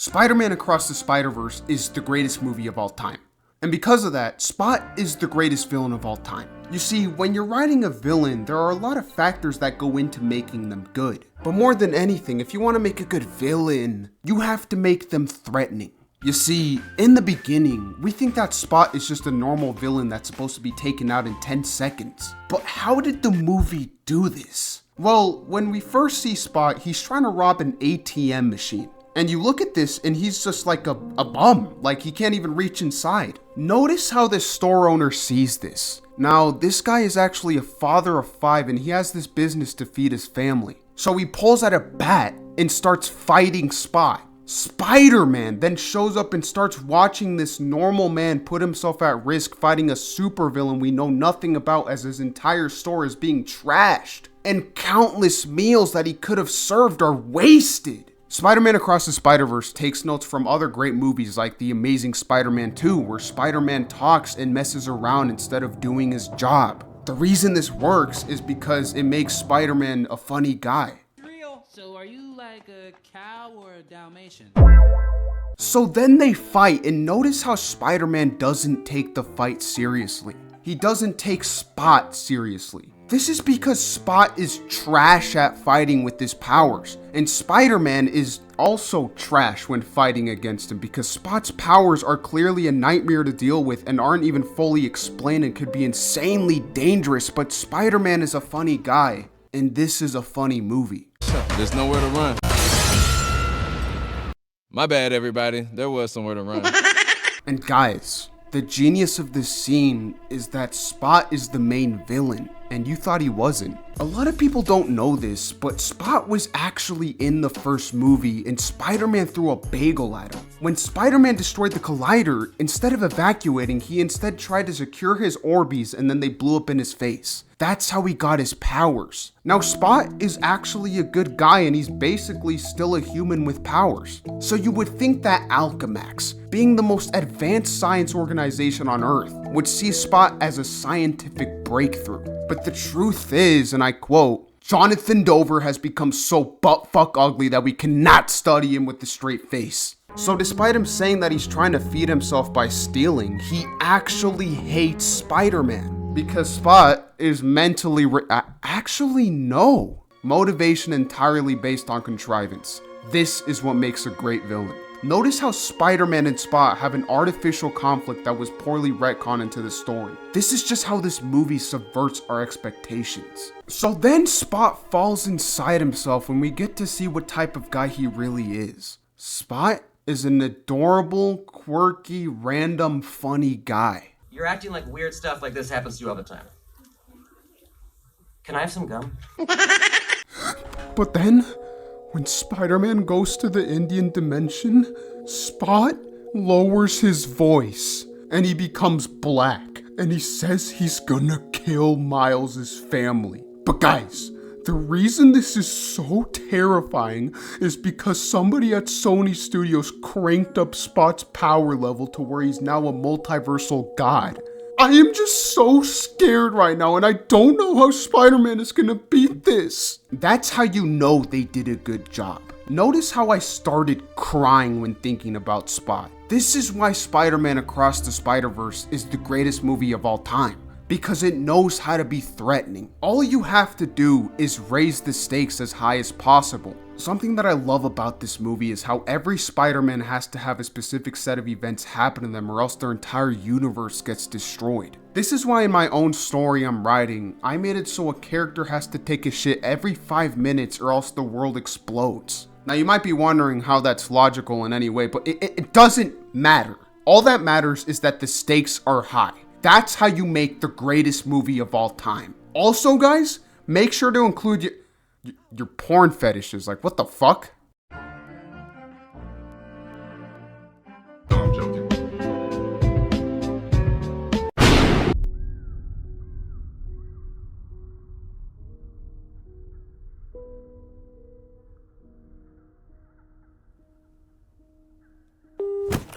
Spider-Man Across the Spider-Verse is the greatest movie of all time. And because of that, Spot is the greatest villain of all time. You see, when you're writing a villain, there are a lot of factors that go into making them good. But more than anything, if you want to make a good villain, you have to make them threatening. You see, in the beginning, we think that Spot is just a normal villain that's supposed to be taken out in 10 seconds. But how did the movie do this? Well, when we first see Spot, he's trying to rob an ATM machine. And you look at this and he's just like a bum, like he can't even reach inside. Notice how the store owner sees this. Now, this guy is actually a father of 5 and he has this business to feed his family. So he pulls out a bat and starts fighting Spot. Spider-Man then shows up and starts watching this normal man put himself at risk fighting a supervillain we know nothing about, as his entire store is being trashed. And countless meals that he could have served are wasted. Spider-Man Across the Spider-Verse takes notes from other great movies like The Amazing Spider-Man 2, where Spider-Man talks and messes around instead of doing his job. The reason this works is because it makes Spider-Man a funny guy. So are you like a cow or a Dalmatian? So then they fight, and notice how Spider-Man doesn't take the fight seriously. He doesn't take Spot seriously. This is because Spot is trash at fighting with his powers, and Spider-Man is also trash when fighting against him because Spot's powers are clearly a nightmare to deal with and aren't even fully explained and could be insanely dangerous, but Spider-Man is a funny guy, and this is a funny movie. There's nowhere to run. My bad, everybody. There was somewhere to run. And guys, the genius of this scene is that Spot is the main villain, and you thought he wasn't. A lot of people don't know this, but Spot was actually in the first movie and Spider-Man threw a bagel at him. When Spider-Man destroyed the Collider, instead of evacuating, he instead tried to secure his Orbeez and then they blew up in his face. That's how he got his powers. Now Spot is actually a good guy and he's basically still a human with powers. So you would think that Alchemax, being the most advanced science organization on Earth, would see Spot as a scientific breakthrough. But the truth is, and I quote, Jonathan Dover has become so buttfuck ugly that we cannot study him with a straight face. So despite him saying that he's trying to feed himself by stealing, he actually hates Spider-Man. Because Spot is mentally actually no. Motivation entirely based on contrivance. This is what makes a great villain. Notice how Spider-Man and Spot have an artificial conflict that was poorly retconned into the story. This is just how this movie subverts our expectations. So then Spot falls inside himself when we get to see what type of guy he really is. Spot is an adorable, quirky, random, funny guy. You're acting like weird stuff like this happens to you all the time. Can I have some gum? But then, when Spider-Man goes to the Indian dimension, Spot lowers his voice and he becomes black and he says he's gonna kill Miles' family. But guys, the reason this is so terrifying is because somebody at Sony Studios cranked up Spot's power level to where he's now a multiversal god. I am just so scared right now and I don't know how Spider-Man is gonna beat this. That's how you know they did a good job. Notice how I started crying when thinking about Spot. This is why Spider-Man Across the Spider-Verse is the greatest movie of all time. Because it knows how to be threatening. All you have to do is raise the stakes as high as possible. Something that I love about this movie is how every Spider-Man has to have a specific set of events happen to them or else their entire universe gets destroyed. This is why in my own story I'm writing, I made it so a character has to take a shit every 5 minutes or else the world explodes. Now you might be wondering how that's logical in any way, but it doesn't matter. All that matters is that the stakes are high. That's how you make the greatest movie of all time. Also, guys, make sure to include your porn fetishes. Like, what the fuck?